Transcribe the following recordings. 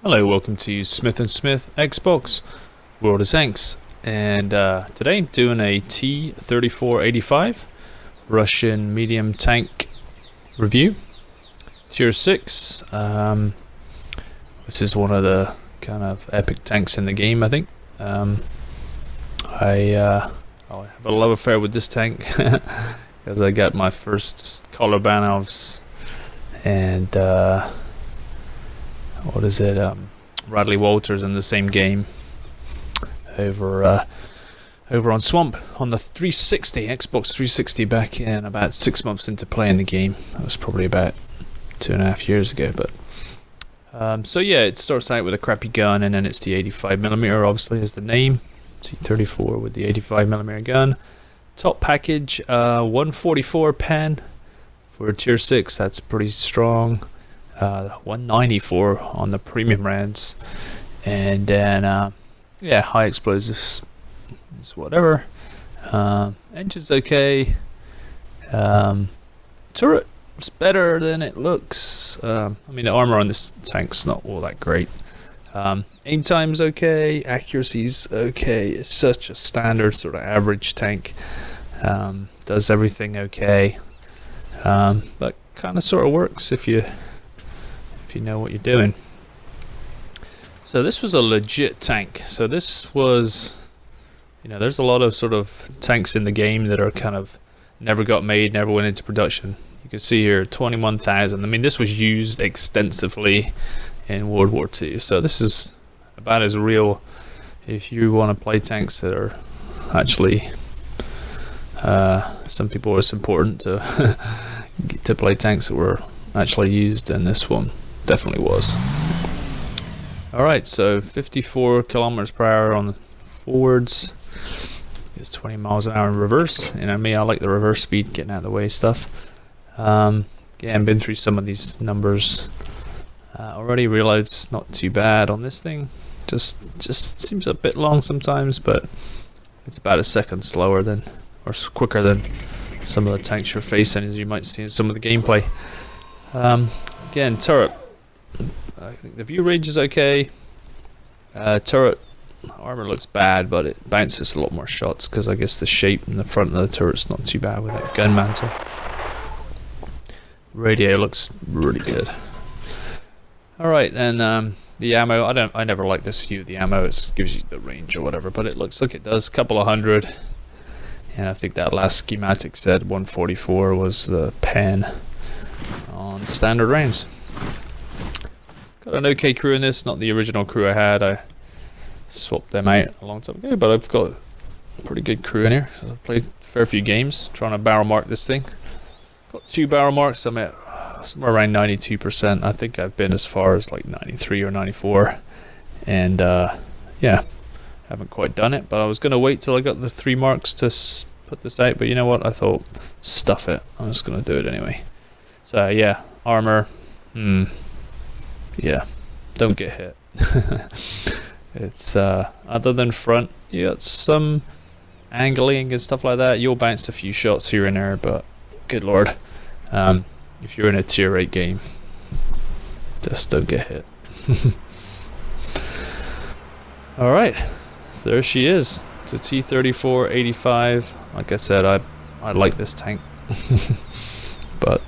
Hello, welcome to Smith & Smith Xbox World of Tanks, and today I'm doing a T34-85 Russian medium tank review, tier 6. This is one of the kind of epic tanks in the game, I think. I have a love affair with this tank because I got my first Kolobanovs and what is it? Radley Walters in the same game over on Swamp on the 360 Xbox 360 back in about 6 months into playing the game. That was probably about 2.5 years ago. But so yeah, it starts out with a crappy gun, and then it's the 85mm. Obviously, is the name. T34 with the 85mm gun. Top package, 144 pen for tier 6. That's pretty strong. 194 on the premium rounds, and then yeah, high explosives is whatever. Engine's okay. Turret is better than it looks. I mean, the armor on this tank's not all that great. Aim time's okay, accuracy's okay. It's such a standard sort of average tank. Does everything okay, but kind of sort of works if you know what you're doing. So this was a legit tank. So this was, there's a lot of sort of tanks in the game that are kind of never got made, never went into production. You can see here 21,000. I mean, this was used extensively in World War II. So this is about as real if you want to play tanks that are actually some people, it's important to to play tanks that were actually used, and this one definitely was. Alright, so 54 kilometers per hour on the forwards. It's 20 miles an hour in reverse. Me, I like the reverse speed, getting out of the way stuff. Yeah, I've been through some of these numbers already. Reload's not too bad on this thing. Just seems a bit long sometimes, but it's about a second slower than, or quicker than some of the tanks you're facing, as you might see in some of the gameplay. Again, turret, I think the view range is okay. Turret armor looks bad, but it bounces a lot more shots because I guess the shape in the front of the turret's not too bad with that gun mantle. Radio looks really good. Alright, then the ammo, I never like this view of the ammo. It gives you the range or whatever, but it looks like it does a couple of hundred. And I think that last schematic said 144 was the pen on standard range. Got an okay crew in this, not the original crew I had. I swapped them out a long time ago, but I've got a pretty good crew in here. So I've played a fair few games trying to barrel mark this thing. Got 2 barrel marks. I'm at somewhere around 92%. I think I've been as far as like 93 or 94, and yeah, haven't quite done it. But I was gonna wait till I got the 3 marks to put this out, but you know what? I thought, stuff it. I'm just gonna do it anyway. So yeah, armor. Yeah, don't get hit. It's other than front, you got some angling and stuff like that. You'll bounce a few shots here and there, but good lord, if you're in a tier 8 game, just don't get hit. Alright, so there she is. It's a T34-85. Like I said, I like this tank, but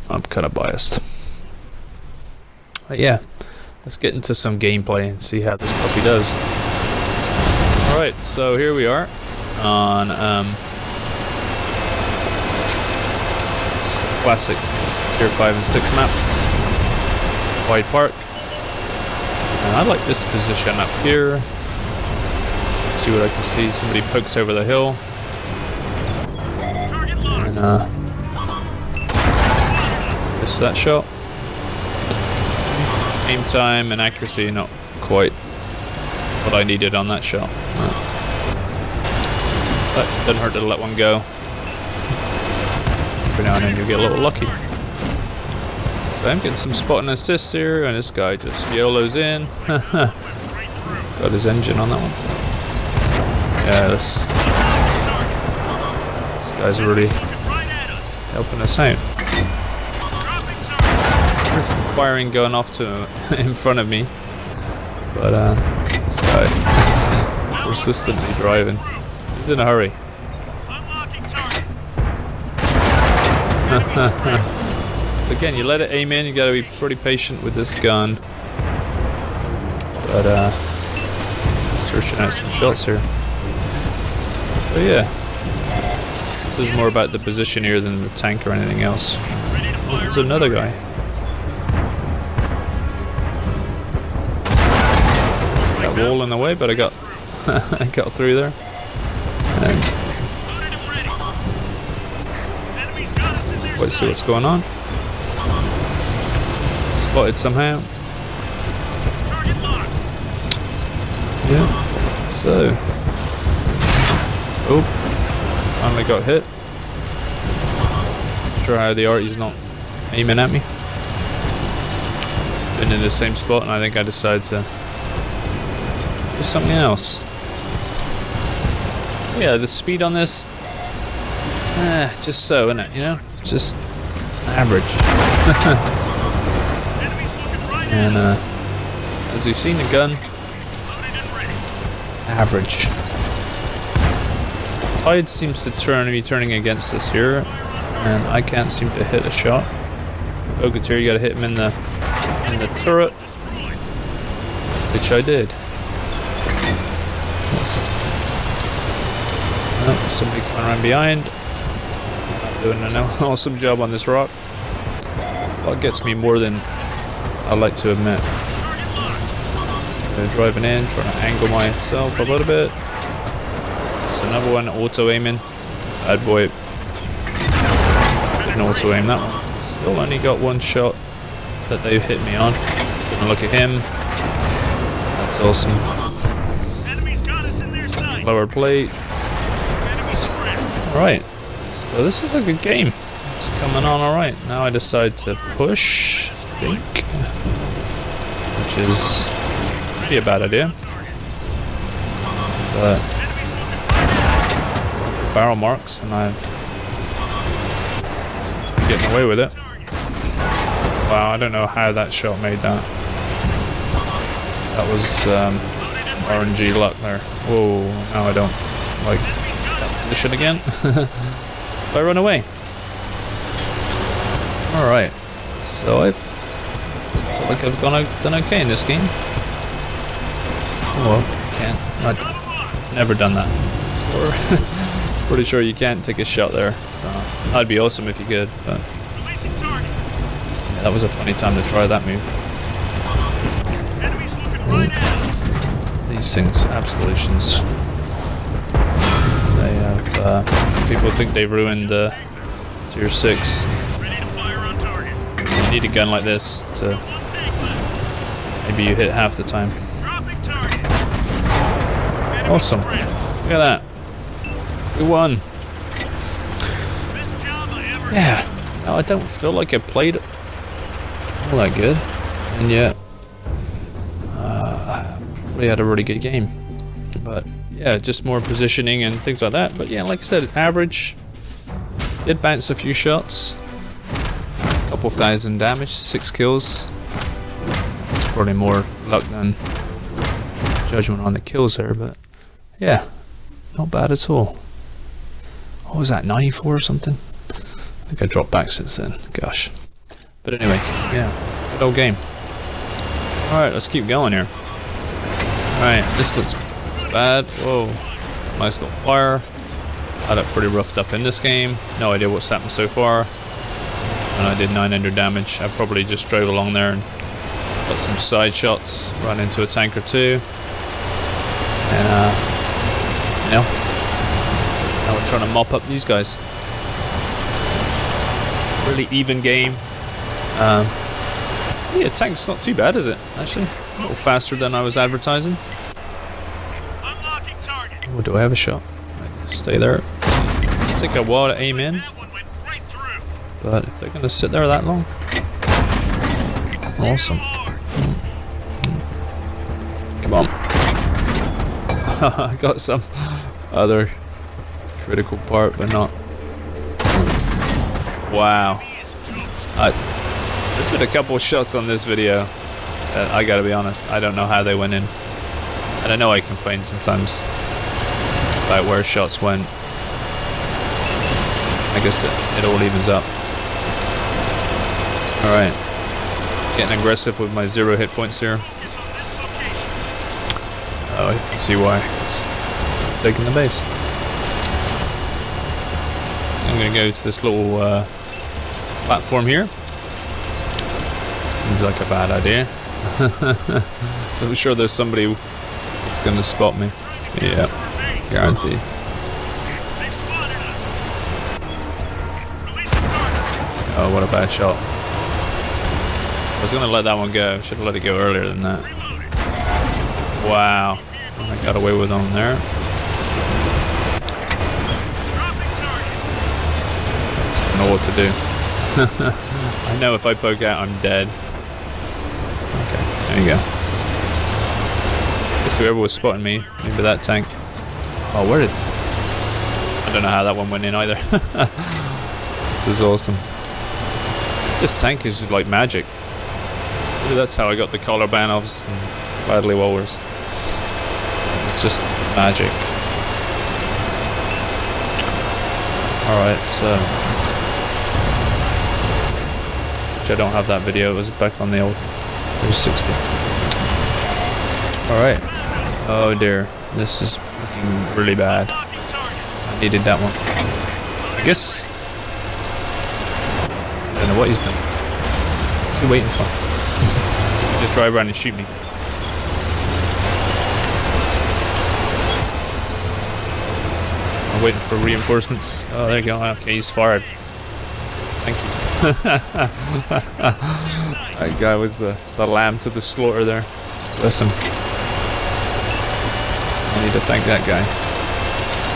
I'm kind of biased. But yeah, let's get into some gameplay and see how this puppy does. Alright, so here we are on classic tier 5 and 6 map, Wide Park. And I like this position up here. See what I can see. Somebody pokes over the hill. And missed that shot. Aim time and accuracy not quite what I needed on that shot. But doesn't hurt to let one go. Every now and then you'll get a little lucky. So I'm getting some spot and assists here, and this guy just YOLOs in. Got his engine on that one. Yeah, this guy's really helping us out. There's some firing going off to in front of me. But this guy persistently driving. He's in a hurry. Again, you let it aim in, you gotta be pretty patient with this gun. But searching out some shots here. So yeah, this is more about the position here than the tank or anything else. Oh, there's another guy. That wall in the way, but I got I got through there. And let's see what's going on. Spotted somehow. Yeah. So. Oh. Finally got hit. Not sure how the arty's not aiming at me. Been in the same spot, and I think I decided to do something else. Yeah, the speed on this, just so, isn't it? You know, just average. And as we've seen, the gun, average. Tide seems to be turning against us here, and I can't seem to hit a shot. Bogatir, you gotta hit him in the turret, which I did. Yes. Oh, somebody coming around behind. I'm doing an awesome job on this rock. Well, it gets me more than I like to admit. Driving in, trying to angle myself a little bit. Just another one, auto aiming. Bad boy. Didn't auto aim that one. Still only got one shot that they hit me on. Just gonna look at him. That's awesome. Lower plate. Right. So this is a good game. It's coming on alright. Now I decide to push, I think. Which is be a bad idea. But for barrel marks, and I seem to be getting away with it. Wow, I don't know how that shot made that. That was some RNG luck there. Whoa, now I don't like that position again. I run away. Alright, so I feel like I've done okay in this game. Oh, well, can't. I've never done that. Or pretty sure you can't take a shot there. So that'd be awesome if you could. But yeah, that was a funny time to try that move. These things, absolutions. They have. People think they've ruined Tier 6. You need a gun like this to maybe you hit half the time. Awesome. Look at that. We won. Yeah. Now I don't feel like I played all that good. And yet, I probably had a really good game. But yeah, just more positioning and things like that. But yeah, like I said, average. Did bounce a few shots. A couple of thousand damage, 6 kills. It's probably more luck than judgment on the kills there, but yeah, not bad at all. What was that, 94 or something? I think I dropped back since then, gosh. But anyway, yeah, good old game. Alright, let's keep going here. Alright, this looks bad. Whoa, nice little fire. Had it pretty roughed up in this game. No idea what's happened so far. And I did 900 damage. I probably just drove along there and got some side shots, ran into a tank or two. And you know, now we're trying to mop up these guys. Really even game. So yeah, tank's not too bad, is it? Actually, a little faster than I was advertising. Oh, do I have a shot? Stay there. It's take a while to aim in. But if they're going to sit there that long, awesome. Come on. I got some other critical part, but not. Wow. There's been a couple of shots on this video I gotta be honest, I don't know how they went in. And I know I complain sometimes about where shots went. I guess it all evens up. Alright. Getting aggressive with my 0 hit points here. Oh, I can see why. It's taking the base. I'm gonna go to this little platform here. Seems like a bad idea. So I'm sure there's somebody that's gonna spot me. Yeah, guaranteed. Oh, what a bad shot. I was gonna let that one go. Should have let it go earlier than that. Wow. I got away with one there. Just don't know what to do. I know if I poke out, I'm dead. Okay, there you go. Guess whoever was spotting me, maybe that tank. Oh, where did... I don't know how that one went in either. This is awesome. This tank is like magic. Maybe that's how I got the collar Banovs and Badly Walrus. It's just magic. Alright, so... Which I don't have that video, it was back on the old 360. Alright. Oh dear, this is looking really bad. I needed that one. I guess... I don't know what he's done. What's he waiting for? Just drive around and shoot me. I'm waiting for reinforcements. Oh, there you go. Okay, he's fired. Thank you. That guy was the lamb to the slaughter there. Bless him. I need to thank that guy.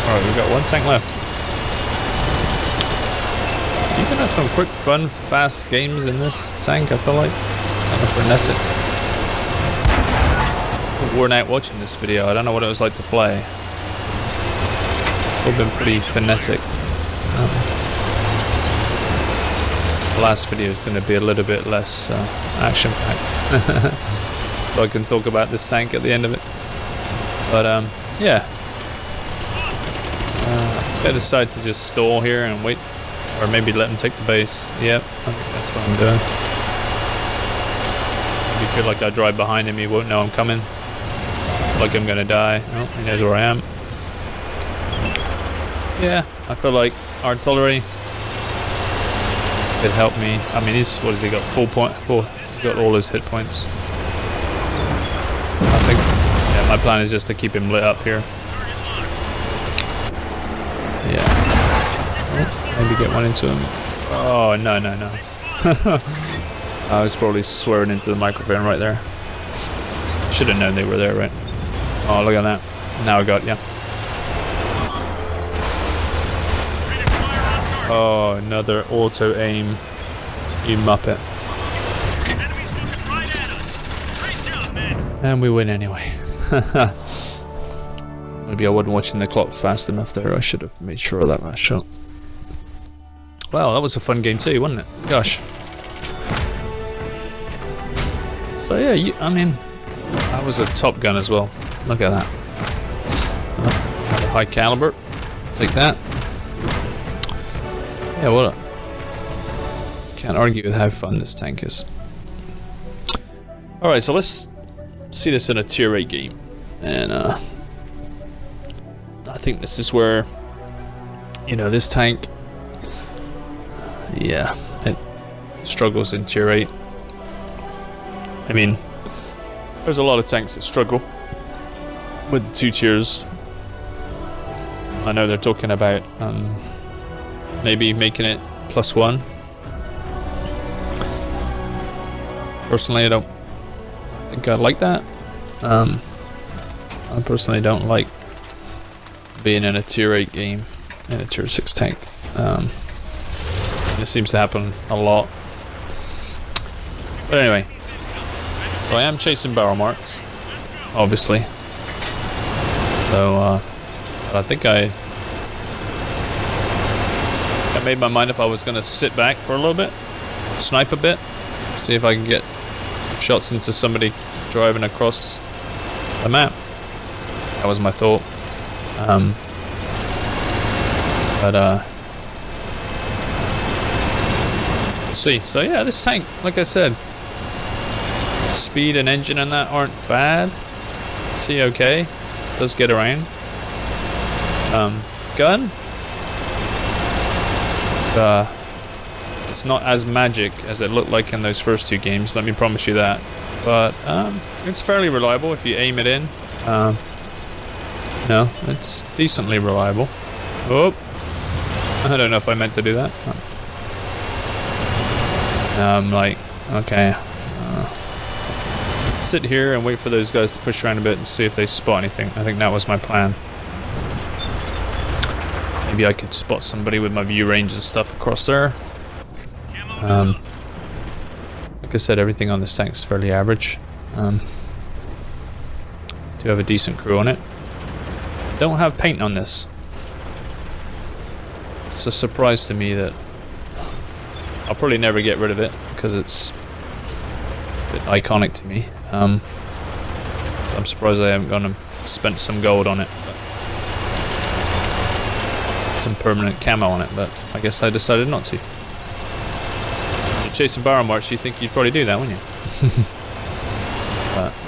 Alright, we've got one tank left. You can have some quick, fun, fast games in this tank, I feel like. Kind of frenetic. I'm worn out watching this video. I don't know what it was like to play. It's all been pretty frenetic. The last video is going to be a little bit less action-packed. So I can talk about this tank at the end of it. But, yeah. I decided to just stall here and wait. Or maybe let him take the base. Yep, I think that's what I'm doing. If you feel like I drive behind him, he won't know I'm coming. Like I'm gonna die. Oh, he knows where I am. Yeah, I feel like artillery could help me. I mean, he's, what has he got? Full point. Oh, he got all his hit points. I think, yeah, my plan is just to keep him lit up here. Yeah. Oh, maybe get one into him. Oh, no, no, no. I was probably swearing into the microphone right there. Should have known they were there, right? Oh, look at that. Now I got ya. Oh, another auto aim. You muppet. And we win anyway. Maybe I wasn't watching the clock fast enough there. I should have made sure of that last shot. Wow, that was a fun game too, wasn't it? Gosh. So yeah, I mean, that was a top gun as well. Look at that. Got a high caliber. Take that. Yeah, what a... Can't argue with how fun this tank is. Alright, so let's see this in a tier 8 game. And I think this is where, you know, this tank, yeah, it struggles in tier 8. I mean, there's a lot of tanks that struggle with the 2 tiers. I know they're talking about maybe making it +1. Personally, I don't think I like that. I personally don't like being in a tier 8 game in a tier 6 tank. It seems to happen a lot. But anyway, so I am chasing barrel marks, obviously. So I think I made my mind up I was going to sit back for a little bit, snipe a bit, see if I can get some shots into somebody driving across the map. That was my thought. We'll see. So yeah, this tank, like I said, speed and engine and that aren't bad. See, okay, does get around. Gun. It's not as magic as it looked like in those first two games, let me promise you that. But it's fairly reliable if you aim it in. No, it's decently reliable. Oh, I don't know if I meant to do that. I'm like, okay. Sit here and wait for those guys to push around a bit and see if they spot anything. I think that was my plan. Maybe I could spot somebody with my view range and stuff across there. Like I said, everything on this tank is fairly average. Do have a decent crew on it. Don't have paint on this. It's a surprise to me that I'll probably never get rid of it because it's a bit iconic to me. So I'm surprised I haven't gone and spent some gold on it. Some permanent camo on it, but I guess I decided not to. You're chasing barrel marks, you think you'd probably do that, wouldn't you?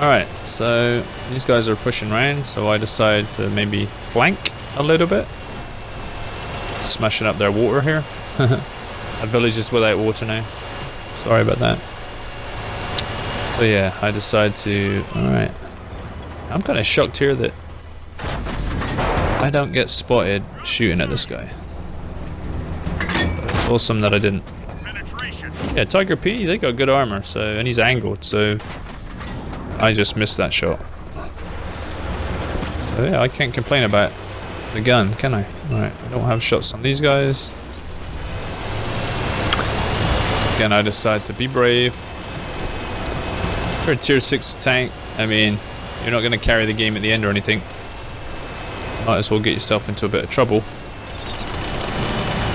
Alright, so these guys are pushing around, so I decided to maybe flank a little bit. Smashing up their water here. A village is without water now. Sorry about that. So yeah, I decided to... Alright. I'm kind of shocked here that I don't get spotted shooting at this guy. But it's awesome that I didn't. Yeah, Tiger P, they got good armor, so, and he's angled, so I just missed that shot. So yeah, I can't complain about the gun, can I? Alright, I don't have shots on these guys. Again, I decided to be brave. For a tier 6 tank, I mean, you're not going to carry the game at the end or anything. Might as well get yourself into a bit of trouble.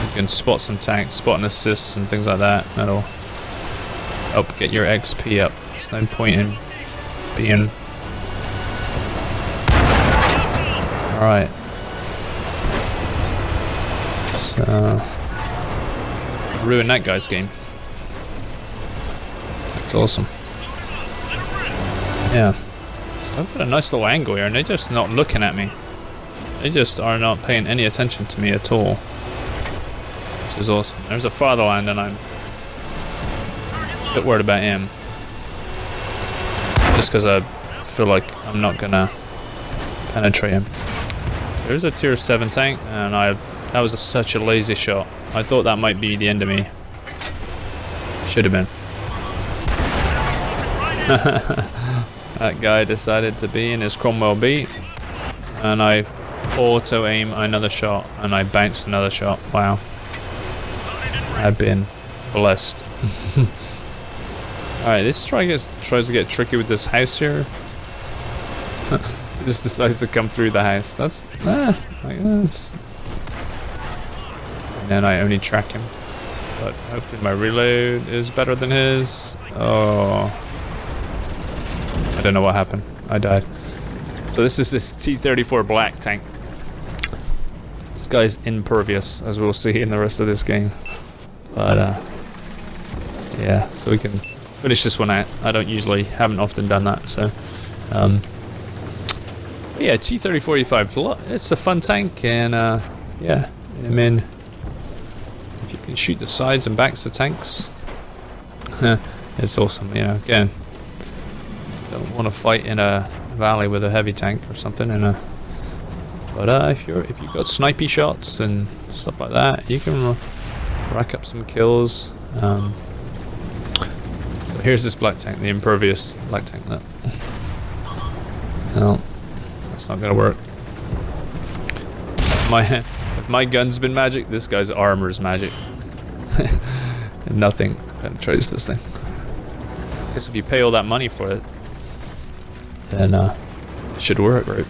You can spot some tanks, spot and assists and things like that. That'll help get your XP up. There's no point in being... Alright. So... ruin that guy's game. That's awesome. Yeah. So I've got a nice little angle here and they're just not looking at me. They just are not paying any attention to me at all. Which is awesome. There's a fatherland and I'm a bit worried about him. Just because I feel like I'm not gonna penetrate him. There's a tier 7 tank and that was such a lazy shot. I thought that might be the end of me. Should have been. That guy decided to be in his Cromwell B. And I auto aim another shot and I bounced another shot. Wow. I've been blessed. Alright, this tries to get tricky with this house here. He just decides to come through the house. That's I guess. And then I only track him. But hopefully my reload is better than his. Oh. I don't know what happened. I died. So this is this T34 black tank. This guy's impervious, as we'll see in the rest of this game. But yeah, so we can finish this one out. I haven't often done that, so yeah, T34-85. It's a fun tank, and yeah, I mean, if you can shoot the sides and backs of tanks, it's awesome. You know, again, don't want to fight in a valley with a heavy tank or something, but if you've got snipey shots and stuff like that, you can rack up some kills. So here's this black tank, the impervious black tank. No, that's not gonna work. If my gun's been magic, this guy's armor is magic. And nothing penetrates this thing. I guess if you pay all that money for it, then it should work, right?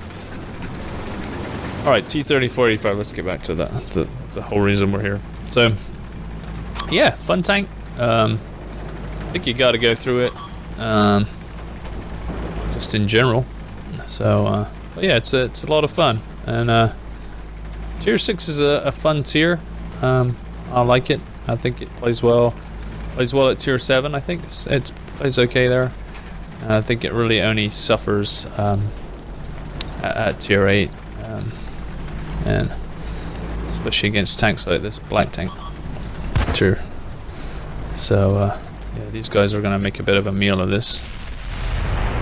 Alright, T34-85, let's get back to the whole reason we're here. So, yeah, fun tank. I think you gotta go through it. just in general. So, but yeah, it's a lot of fun, and Tier 6 is a fun tier. I like it. I think it plays well. Plays well at Tier 7. I think it plays okay there. And I think it really only suffers at Tier 8, and especially against tanks like this black tank tier. So yeah, these guys are going to make a bit of a meal of this.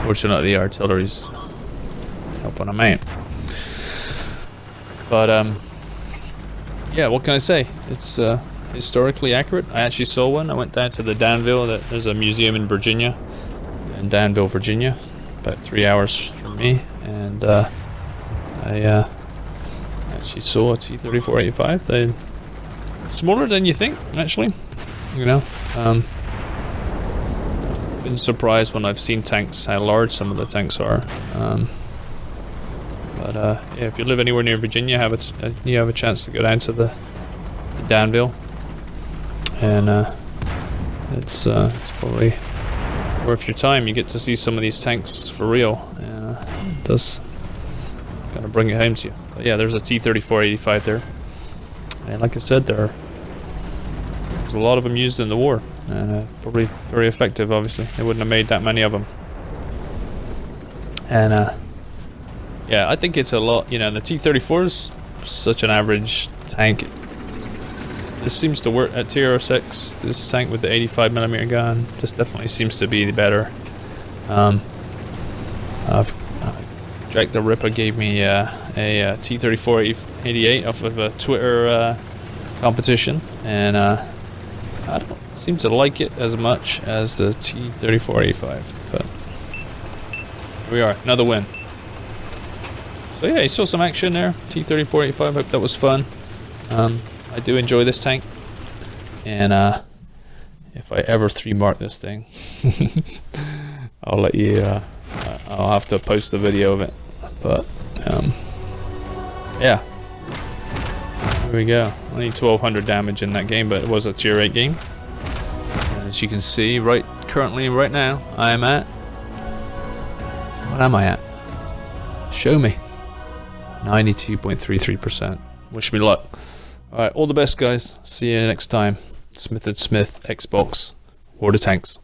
Fortunately, the artillery's helping them out. But yeah, what can I say? It's historically accurate. I actually saw one. I went down to the Danville. There's a museum in Virginia, in Danville, Virginia, about 3 hours from me, and I actually saw a T34-85. They're smaller than you think, actually. You know, been surprised when I've seen tanks how large some of the tanks are. But yeah, if you live anywhere near Virginia, you have a chance to go down to the Danville, and it's probably worth your time. You get to see some of these tanks for real, and it does kind of bring it home to you. But yeah, there's a T34-85 there, and like I said, there's a lot of them used in the war, and probably very effective. Obviously, they wouldn't have made that many of them, and yeah, I think it's a lot. You know, the T34 is such an average tank. This seems to work at Tier 6. This tank with the 85mm gun just definitely seems to be the better. Jack the Ripper gave me a T34-88 off of a Twitter competition, and I don't seem to like it as much as the T34-85. But here we are, another win. So yeah, you saw some action there. T34-85. Hope that was fun. I do enjoy this tank, and if I ever 3-mark this thing, I'll let you. I'll have to post a video of it, but yeah, here we go. Only 1200 damage in that game, but it was a Tier 8 game. And as you can see, right now, I am at. What am I at? Show me. 92.33%. Wish me luck. Alright, all the best, guys. See you next time. Smith & Smith Xbox War of Tanks.